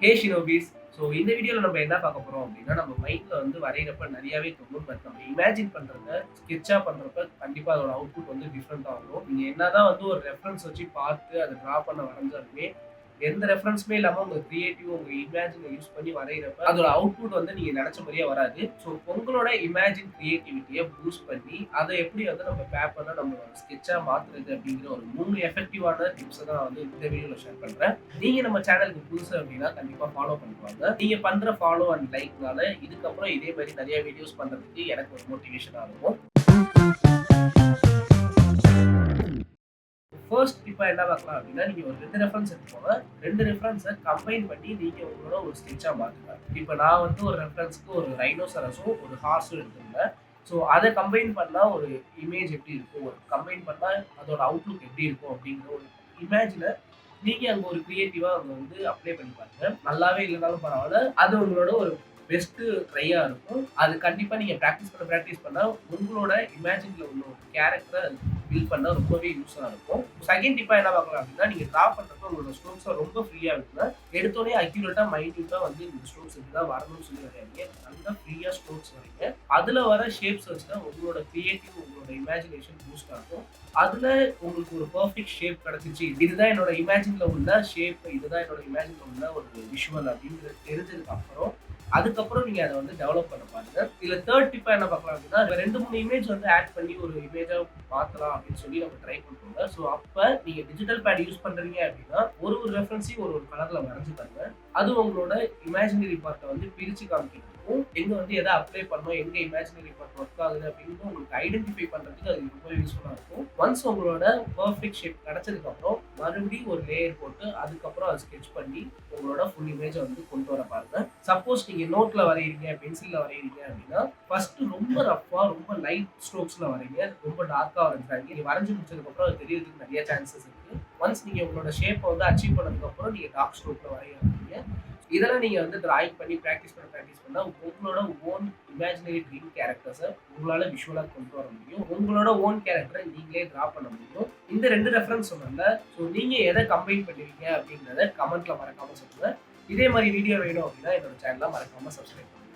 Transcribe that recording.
ஹே shinobis. So இந்த வீடியோல நம்ம என்ன பார்க்க போறோம் அப்படின்னா, நம்ம மைண்ட்ல வந்து வரையிறப்ப நெறையாவே தோணும். பட் நம்ம இமேஜின் பண்றத ஸ்கெட்ச்சா பண்றப்ப கண்டிப்பா அதோட அவுட்புட் வந்து டிஃபரெண்ட்டா வரும். நீங்க என்னதான் வந்து ஒரு ரெஃபரன்ஸ் வச்சு பார்த்து அத டிரா பண்ண வரைஞ்சாலுமே, எந்த ரெஃபரன்ஸுமே இல்லாம உங்க கிரியேட்டிவ் உங்க இமேஜின யூஸ் பண்ணி வரையிறப்ப அதோட அவுட்புட் வந்து நீங்க நெனச்ச மாரியே வராது. ஸோ உங்களோட இமேஜின் கிரியேட்டிவிட்டிய பூஸ்ட் பண்ணி, அத எப்படி வந்து நம்ம பேப்பர்ல நம்ம ஸ்கெட்ச்சா மாத்துறது அப்படிங்கிற ஒரு 3 எஃபெக்டிவான டிப்ஸ தான் வந்து இந்த வீடியோல ஷேர் பண்றேன். நீங்க நம்ம சேனலுக்கு புதுசு அப்படின்னா கண்டிப்பா ஃபாலோ பண்ணிக்கோங்க. நீங்க பண்ற ஃபாலோ அண்ட் லைக்னால இதுக்கப்புறம் இதே மாதிரி நெறைய வீடியோஸ் பண்றதுக்கு எனக்கு ஒரு மோட்டிவேஷனா இருக்கும். ஃபர்ஸ்ட் டிப்பா என்ன பார்க்கலாம் அப்படின்னா, நீங்க ஒரு 2 ரெஃபரன்ஸ் எடுத்துக்கோங்க. 2 ரெஃபரன்ஸ கம்பைன் பண்ணி நீங்க உங்களோட ஒரு ஸ்கெட்ச்சா மாத்துங்க. இப்ப நான் வந்து ஒரு ரெஃபரன்ஸ்க்கு ஒரு ரைனோசரஸும், ஒரு ஹார்ஸும் எடுத்திருந்தேன். ஸோ அத கம்பைன் பண்ணா ஒரு இமேஜ் எப்படி இருக்கும்? ஒரு கம்பைன் பண்ணா அதோட அவுட்லுக் எப்படி இருக்கும்? அப்படிங்கிற ஒரு இமேஜின நீங்க அங்க ஒரு கிரியேட்டிவா அங்க வந்து அப்ளை பண்ணி பாருங்க. நல்லாவே இல்லனாலும் பரவால்ல. அது உங்களோட ஒரு பெஸ்ட் ட்ரையா இருக்கும். அது கண்டிப்பா நீங்க பிராக்டிஸ் பண்ணா உங்களோட இமேஜின்ல உள்ள ஒரு கேரக்டர பில்ட் பண்ண ரொம்பவே யூஸ்ஃபுல்லா இருக்கும். செகண்ட் டிப்பா என்ன பார்க்கலாம் அப்படின்னா, நீங்க டிரா பண்றப்ப உங்களோட ஸ்ட்ரோக்ஸ ரொம்ப ஃப்ரீயா விட்டுருங்க. எடுத்தோனே அக்யூரேட்டா, மைன்யூட்டா வந்து இந்த ஸ்ட்ரோக்ஸ் இப்படிதான் வரணும்னு சொல்லி வரையாதீங்க. நல்லா ஃப்ரீயா ஸ்ட்ரோக்ஸ் வரைங்க. அதுல வர ஷேப்ஸ் வச்சு தான் உங்களோட கிரியேட்டிவ், உங்களோட இமேஜினேஷன் பூஸ்ட் ஆகும். அதுல உங்களுக்கு ஒரு பெர்ஃபெக்ட் ஷேப் கிடைச்சிச்சு. இதுதான் என்னோட இமேஜின்ல உள்ள ஷேப், இதுதான் என்னோட இமேஜின்ல உள்ள ஒரு விஷுவல் அப்படிங்கிறது தெரிஞ்சதுக்கு அப்புறம் அதுக்கப்புறம் நீங்க அத வந்து டெவலப் பண்ண பாருங்க. இதுல 3 டிப்பா என்ன பார்க்கலாம் அப்படின்னா, 2, 3 இமேஜ் வந்து ஆட் பண்ணி ஒரு இமேஜா மாத்தலாம் அப்படின்னு சொல்லி நம்ம ட்ரை பண்றோம்ல. ஸோ அப்ப நீங்க டிஜிட்டல் பேட் யூஸ் பண்றீங்க அப்படின்னா, ஒரு ரெஃபரன்ஸையும் ஒரு கலர்ல வரைஞ்சு பாருங்க. அது உங்களோட இமேஜினரி பார்ட்ட வந்து பிரிச்சு காமிக்கிறதுக்கும், எங்க வந்து எத அப்ளை பண்ணணும், எங்க இமேஜினரி பார்ட் ஒர்க் ஆகுது அப்படின்னு உங்களுக்கு ஐடென்டிஃபை பண்றதுக்கு அது ரொம்ப யூஸ்ஃபுல்லா இருக்கும். ஒன்ஸ் உங்களோட பெர்ஃபெக்ட் ஷேப் கிடைச்சதுக்கு அப்புறம் மறுபடியும் ஒரு லேயர் போட்டு அதுக்கப்புறம் அத ஸ்கெட்ச் பண்ணி உங்களோட ஃபுல் இமேஜ வந்து கொண்டு வர பாருங்க. சப்போஸ் நீங்க நோட்ல வரையறீங்க, பென்சில்ல வரையறீங்க அப்படின்னா, ஃபர்ஸ்ட் ரொம்ப ரஃப்பா, ரொம்ப லைட் ஸ்ட்ரோக்ஸ்ல வரைங்க. ரொம்ப டார்க்கா வரைஞ்சிராதீங்க. நீங்க வரைஞ்சு முடிச்சதுக்கு அப்புறம் அது தெரியறதுக்கு நிறைய சான்சஸ் இருக்கு. ஒன்ஸ் நீங்க உங்களோட ஷேப்ப வந்து அச்சீவ் பண்ணதுக்கு அப்புறம் நீங்க டார்க் ஸ்ட்ரோக்ல வரைய ஆரம்பிங்க. இதெல்லாம் நீங்க வந்து டிராயிங் பண்ணி பிராக்டிஸ் பண்ணா உங்களோட ஓன் இமேஜினரி ட்ரீம் கேரக்டர்ஸ உங்களால விஷுவலா கொண்டு வர முடியும். உங்களோட ஓன் கேரக்டர நீங்களே டிரா பண்ண முடியும். இந்த 2 ரெஃபரன்ஸ் சொன்னேன்ல. ஸோ நீங்க எத கம்பைன் பண்ணுவீங்க அப்படிங்கிறத கமெண்ட்ல மறக்காம சொல்லுங்க. இதே மாரி வீடியோ வேணும் அப்படின்னா என்னோட சேனல மறக்காம சப்ஸ்கிரைப் பண்ணுங்க.